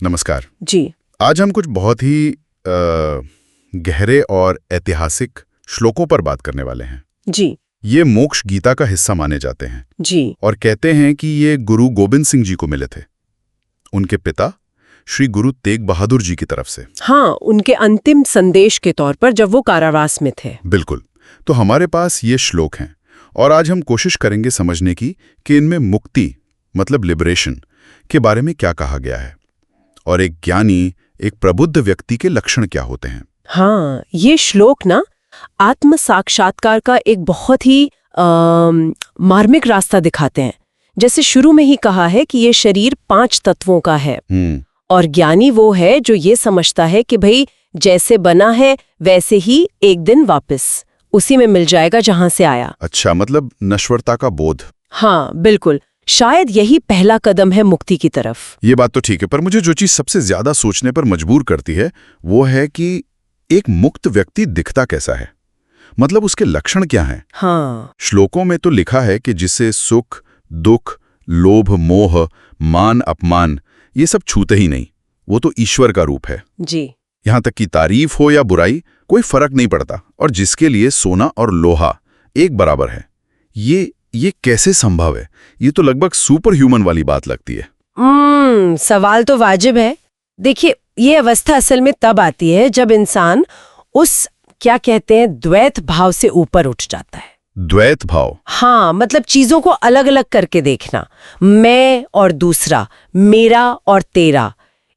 नमस्कार जी। आज हम कुछ बहुत ही गहरे और ऐतिहासिक श्लोकों पर बात करने वाले हैं। जी। ये मोक्ष गीता का हिस्सा माने जाते हैं जी। और कहते हैं कि ये गुरु गोबिंद सिंह जी को मिले थे, उनके पिता श्री गुरु तेग बहादुर जी की तरफ से। हाँ, उनके अंतिम संदेश के तौर पर जब वो कारावास में थे। बिल्कुल। तो हमारे पास ये श्लोक हैं और आज हम कोशिश करेंगे समझने की कि इनमें मुक्ति मतलब लिबरेशन के बारे में क्या कहा गया है और एक ज्ञानी, एक प्रबुद्ध व्यक्ति के लक्षण क्या होते हैं। हाँ, ये श्लोक ना आत्म साक्षात्कार का एक बहुत ही मार्मिक रास्ता दिखाते हैं। जैसे शुरू में ही कहा है कि ये शरीर 5 तत्वों का है और ज्ञानी वो है जो ये समझता है कि भाई जैसे बना है वैसे ही एक दिन वापस उसी में मिल जाएगा जहां से आया। अच्छा, मतलब नश्वरता का बोध। हाँ बिल्कुल, शायद यही पहला कदम है मुक्ति की तरफ। ये बात तो ठीक है, पर मुझे जो चीज सबसे ज्यादा सोचने पर मजबूर करती है वो है कि एक मुक्त व्यक्ति दिखता कैसा है, मतलब उसके लक्षण क्या हैं। हाँ। श्लोकों में तो लिखा है कि जिसे सुख, दुख, लोभ, मोह, मान, अपमान ये सब छूते ही नहीं, वो तो ईश्वर का रूप है। जी। यहां तक कि तारीफ हो या बुराई कोई फर्क नहीं पड़ता, और जिसके लिए सोना और लोहा एक बराबर है। ये कैसे संभव है? ये तो लगभग सुपर ह्यूमन वाली बात लगती है। सवाल तो वाजिब है। देखिए, ये अवस्था असल में तब आती है जब इंसान उस क्या कहते हैं द्वैत भाव से ऊपर उठ जाता है। द्वैत भाव? हाँ, मतलब चीजों को अलग अलग करके देखना, मैं और दूसरा, मेरा और तेरा।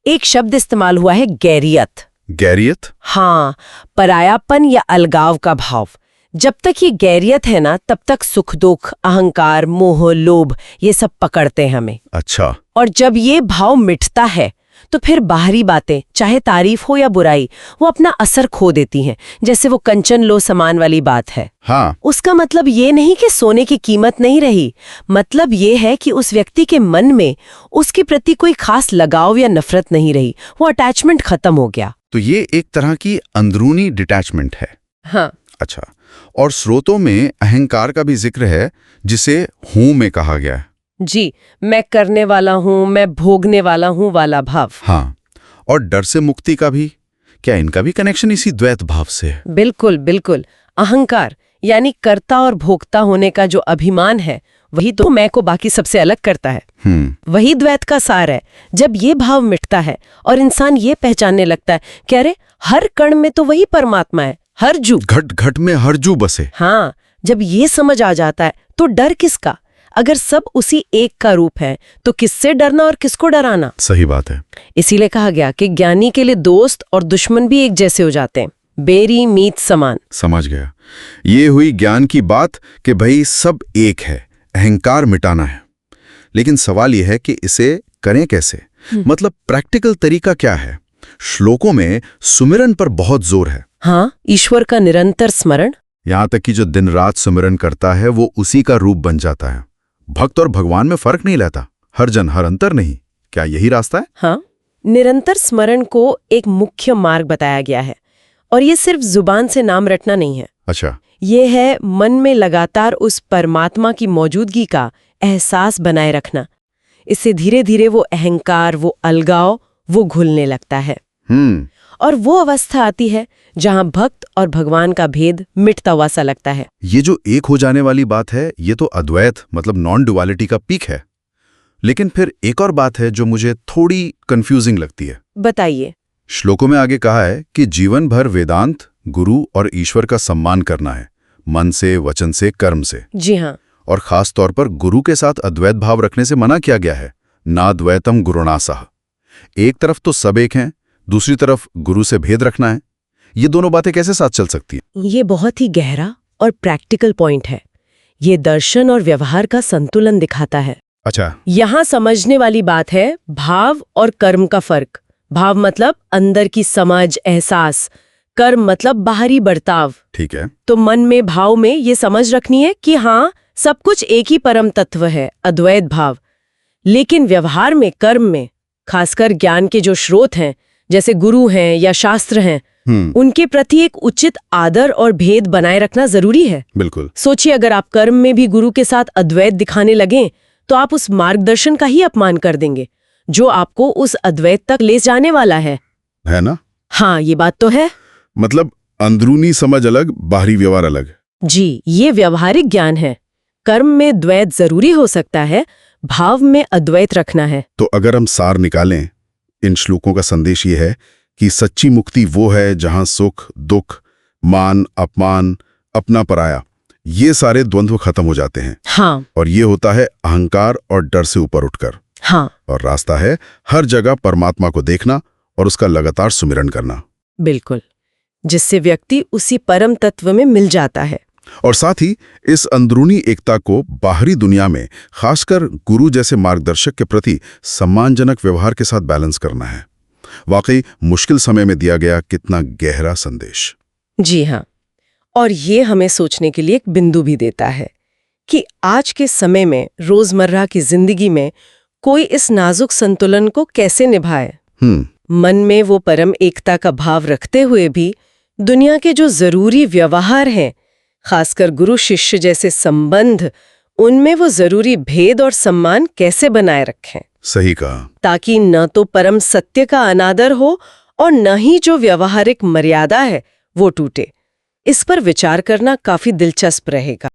एक शब्द इस्तेमाल हुआ है, गैरियत। गैरियत? हाँ, परायापन या अलगाव का भाव। जब तक ये गैरियत है ना, तब तक सुख दुख, अहंकार, मोह, लोभ ये सब पकड़ते हैं हमें। अच्छा। और जब ये भाव मिटता है तो फिर बाहरी बातें, चाहे तारीफ हो या बुराई, वो अपना असर खो देती हैं। जैसे वो कंचन लो समान वाली बात है। हाँ। उसका मतलब ये नहीं कि सोने की कीमत नहीं रही, मतलब ये है कि उस व्यक्ति के मन में उसके प्रति कोई खास लगाव या नफरत नहीं रही, वो अटैचमेंट खत्म हो गया। तो ये एक तरह की अंदरूनी डिटैचमेंट है। हाँ। अच्छा, और स्रोतों में अहंकार का भी जिक्र है, जिसे हूं में कहा गया है। जी, मैं करने वाला हूँ, मैं भोगने वाला हूँ वाला भाव। हाँ, और डर से मुक्ति का भी, क्या इनका भी कनेक्शन इसी द्वैत भाव से है? बिल्कुल बिल्कुल। अहंकार यानी कर्ता और भोक्ता होने का जो अभिमान है, वही तो मैं को बाकी सबसे अलग करता है। वही द्वैत का सार है। जब ये भाव मिटता है और इंसान ये पहचानने लगता है कि अरे हर कण में तो वही परमात्मा है, हर जू, घट घट में हर जू बसे। हाँ, जब ये समझ आ जाता है तो डर किसका? अगर सब उसी एक का रूप है तो किससे डरना और किसको डराना? सही बात है। इसीलिए कहा गया कि ज्ञानी के लिए दोस्त और दुश्मन भी एक जैसे हो जाते हैं, बेरी मीत समान। समझ गया। ये हुई ज्ञान की बात कि भाई सब एक है, अहंकार मिटाना है। लेकिन सवाल यह है कि इसे करें कैसे, मतलब प्रैक्टिकल तरीका क्या है? श्लोकों में सुमिरन पर बहुत जोर है। हाँ, ईश्वर का निरंतर स्मरण। यहाँ तक कि जो दिन रात सुमिरन करता है वो उसी का रूप बन जाता है। भक्त और भगवान में फर्क नहीं रहता, हर जन हर अंतर नहीं। क्या यही रास्ता है? हाँ, निरंतर स्मरण को एक मुख्य मार्ग बताया गया है, और ये सिर्फ जुबान से नाम रटना नहीं है। अच्छा। ये है मन में लगातार उस परमात्मा की मौजूदगी का एहसास बनाए रखना। इससे धीरे धीरे वो अहंकार, वो अलगाव, वो घुलने लगता है। और वो अवस्था आती है जहां भक्त और भगवान का भेद मिटता हुआ सा लगता है। ये जो एक हो जाने वाली बात है, ये तो अद्वैत मतलब नॉन डुअलिटी का पीक है। लेकिन फिर एक और बात है जो मुझे थोड़ी कंफ्यूजिंग लगती है। बताइए। श्लोकों में आगे कहा है कि जीवन भर वेदांत, गुरु और ईश्वर का सम्मान करना है, मन से, वचन से, कर्म से। जी हाँ। और खास तौर पर गुरु के साथ अद्वैत भाव रखने से मना किया गया है, ना द्वैतम गुरुणा सह। एक तरफ तो सब एक हैं, दूसरी तरफ गुरु से भेद रखना है। ये दोनों बातें कैसे साथ चल सकती हैं? ये बहुत ही गहरा और प्रैक्टिकल पॉइंट है। ये दर्शन और व्यवहार का संतुलन दिखाता है। अच्छा। यहाँ समझने वाली बात है भाव और कर्म का फर्क। भाव मतलब अंदर की समझ, एहसास। कर्म मतलब बाहरी बर्ताव। ठीक है। तो मन में, भाव में ये समझ रखनी है कि हाँ, सब कुछ एक ही परम तत्व है, अद्वैत भाव। लेकिन व्यवहार में, कर्म में, खासकर ज्ञान के जो स्रोत हैं जैसे गुरु हैं या शास्त्र हैं, उनके प्रति एक उचित आदर और भेद बनाए रखना जरूरी है। बिल्कुल। सोचिए, अगर आप कर्म में भी गुरु के साथ अद्वैत दिखाने लगें तो आप उस मार्गदर्शन का ही अपमान कर देंगे। जो आपको उस अद्वैत तक ले जाने वाला है ना? हाँ, ये बात तो है। मतलब अंदरूनी समझ अलग, बाहरी व्यवहार अलग। जी, ये व्यवहारिक ज्ञान है। कर्म में द्वैत जरूरी हो सकता है, भाव में अद्वैत रखना है। तो अगर हम सार निकालें, इन श्लोकों का संदेश ये है कि सच्ची मुक्ति वो है जहां सुख, दुख, मान, अपमान, अपना पराया, ये सारे द्वंद्व खत्म हो जाते हैं। हाँ। और ये होता है अहंकार और डर से ऊपर उठकर। हाँ। और रास्ता है हर जगह परमात्मा को देखना और उसका लगातार सुमिरन करना। बिल्कुल, जिससे व्यक्ति उसी परम तत्व में मिल जाता है। और साथ ही इस अंदरूनी एकता को बाहरी दुनिया में, खासकर गुरु जैसे मार्गदर्शक के प्रति सम्मानजनक व्यवहार के साथ बैलेंस करना है। वाकई मुश्किल समय में दिया गया कितना गहरा संदेश। जी हाँ, और ये हमें सोचने के लिए एक बिंदु भी देता है कि आज के समय में रोजमर्रा की जिंदगी में कोई इस नाजुक संतुलन को कैसे निभाए। मन में वो परम एकता का भाव रखते हुए भी दुनिया के जो जरूरी व्यवहार हैं, खासकर गुरु शिष्य जैसे संबंध, उनमें वो जरूरी भेद और सम्मान कैसे बनाए रखें। सही कहा। ताकि न तो परम सत्य का अनादर हो और न ही जो व्यवहारिक मर्यादा है वो टूटे। इस पर विचार करना काफी दिलचस्प रहेगा।